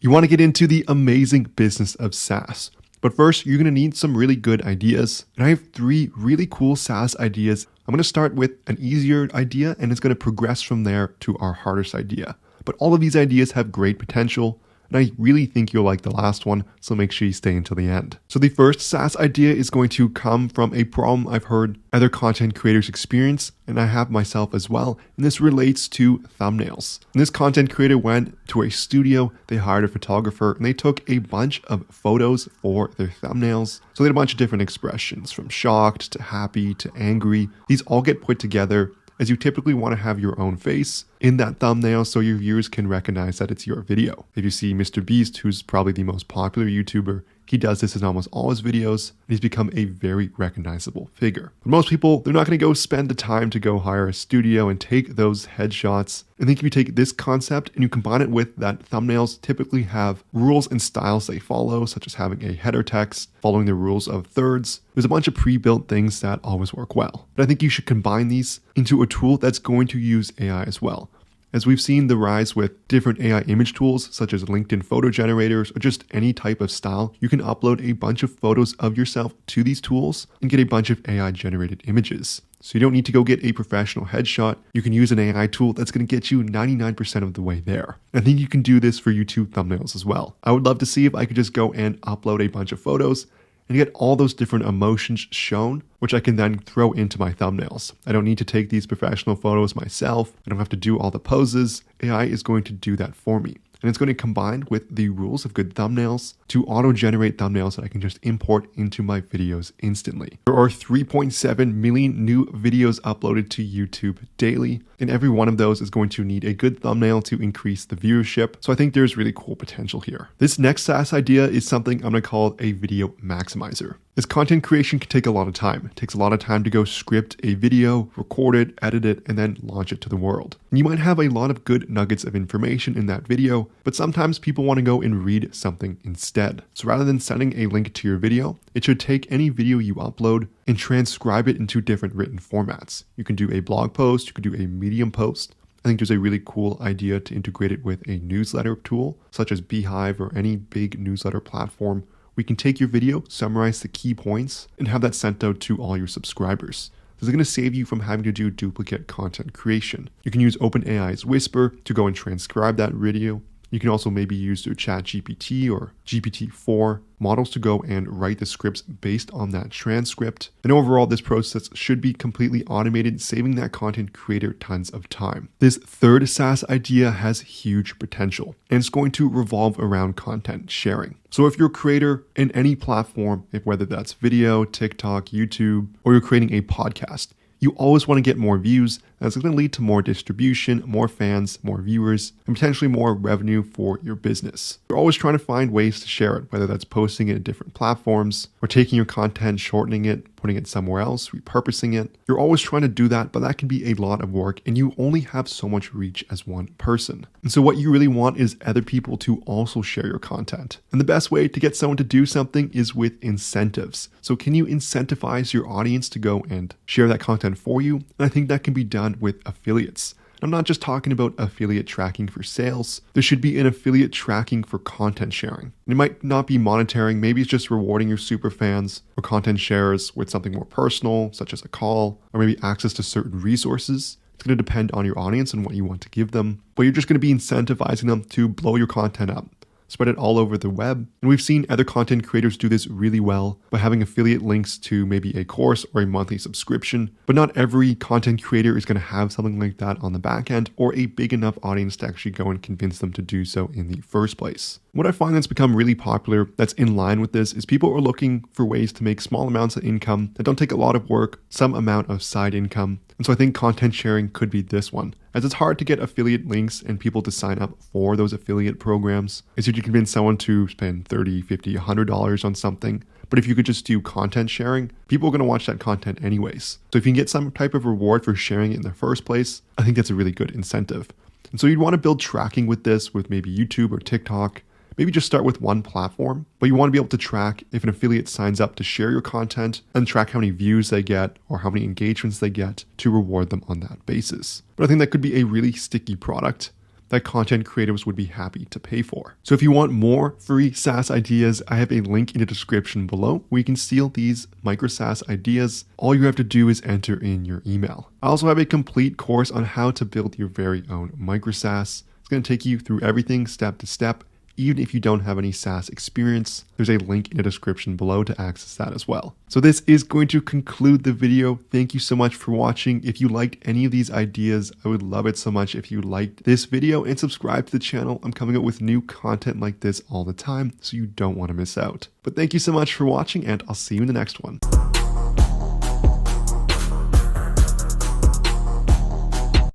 You want to get into the amazing business of SaaS. But first, you're going to need some really good ideas. And I have 3 really cool SaaS ideas. I'm going to start with an easier idea, and it's going to progress from there to our hardest idea. But all of these ideas have great potential, and I really think you'll like the last one, so make sure you stay until the end. So the first SaaS idea is going to come from a problem I've heard other content creators experience, and I have myself as well, and this relates to thumbnails. And this content creator went to a studio, they hired a photographer, and they took a bunch of photos for their thumbnails. So they had a bunch of different expressions, from shocked to happy to angry. These all get put together, as you typically want to have your own face in that thumbnail so your viewers can recognize that it's your video. If you see Mr. Beast, who's probably the most popular YouTuber, he does this in almost all his videos, and he's become a very recognizable figure. But most people, they're not going to go spend the time to go hire a studio and take those headshots. I think if you take this concept and you combine it with that thumbnails typically have rules and styles they follow, such as having a header text, following the rules of thirds, there's a bunch of pre-built things that always work well. But I think you should combine these into a tool that's going to use AI as well. As we've seen the rise with different AI image tools, such as LinkedIn photo generators or just any type of style, you can upload a bunch of photos of yourself to these tools and get a bunch of AI generated images. So you don't need to go get a professional headshot. You can use an AI tool that's going to get you 99% of the way there. I think you can do this for YouTube thumbnails as well. I would love to see if I could just go and upload a bunch of photos and get all those different emotions shown, which I can then throw into my thumbnails. I don't need to take these professional photos myself. I don't have to do all the poses. AI is going to do that for me. And it's going to combine with the rules of good thumbnails to auto-generate thumbnails that I can just import into my videos instantly. There are 3.7 million new videos uploaded to YouTube daily, and every one of those is going to need a good thumbnail to increase the viewership. So I think there's really cool potential here. This next SaaS idea is something I'm going to call a video maximizer. This content creation can take a lot of time. It takes a lot of time to go script a video, record it, edit it, and then launch it to the world. And you might have a lot of good nuggets of information in that video, but sometimes people want to go and read something instead. So rather than sending a link to your video, it should take any video you upload and transcribe it into different written formats. You can do a blog post, you can do a Medium post. I think there's a really cool idea to integrate it with a newsletter tool, such as Beehive or any big newsletter platform. We can take your video, summarize the key points, and have that sent out to all your subscribers. This is going to save you from having to do duplicate content creation. You can use OpenAI's Whisper to go and transcribe that video. You can also maybe use their ChatGPT or GPT-4 models to go and write the scripts based on that transcript. And overall, this process should be completely automated, saving that content creator tons of time. This third SaaS idea has huge potential, and it's going to revolve around content sharing. So if you're a creator in any platform, whether that's video, TikTok, YouTube, or you're creating a podcast, you always want to get more views. That's going to lead to more distribution, more fans, more viewers, and potentially more revenue for your business. You're always trying to find ways to share it, whether that's posting it in different platforms or taking your content, shortening it, putting it somewhere else, repurposing it. You're always trying to do that, but that can be a lot of work, and you only have so much reach as one person. And so what you really want is other people to also share your content. And the best way to get someone to do something is with incentives. So can you incentivize your audience to go and share that content for you? And I think that can be done with affiliates. I'm not just talking about affiliate tracking for sales. There should be an affiliate tracking for content sharing. And it might not be monetary. Maybe it's just rewarding your super fans or content sharers with something more personal, such as a call, or maybe access to certain resources. It's going to depend on your audience and what you want to give them, but you're just going to be incentivizing them to blow your content up. Spread it all over the web. And we've seen other content creators do this really well by having affiliate links to maybe a course or a monthly subscription. But not every content creator is going to have something like that on the back end or a big enough audience to actually go and convince them to do so in the first place. What I find that's become really popular that's in line with this is people are looking for ways to make small amounts of income that don't take a lot of work, some amount of side income. And so I think content sharing could be this one, as it's hard to get affiliate links and people to sign up for those affiliate programs. It's usually convince someone to spend $30, $50, $100 on something. But if you could just do content sharing, people are going to watch that content anyways. So if you can get some type of reward for sharing it in the first place, I think that's a really good incentive. And so you'd want to build tracking with this with maybe YouTube or TikTok. Maybe just start with one platform, but you want to be able to track if an affiliate signs up to share your content and track how many views they get or how many engagements they get to reward them on that basis. But I think that could be a really sticky product. that content creators would be happy to pay for. So if you want more free SaaS ideas, I have a link in the description below where you can steal these micro SaaS ideas. All you have to do is enter in your email. I also have a complete course on how to build your very own micro SaaS. It's going to take you through everything step to step. Even if you don't have any SaaS experience, there's a link in the description below to access that as well. So this is going to conclude the video. Thank you so much for watching. If you liked any of these ideas, I would love it so much if you liked this video and subscribe to the channel. I'm coming up with new content like this all the time, so you don't want to miss out. But thank you so much for watching, and I'll see you in the next one.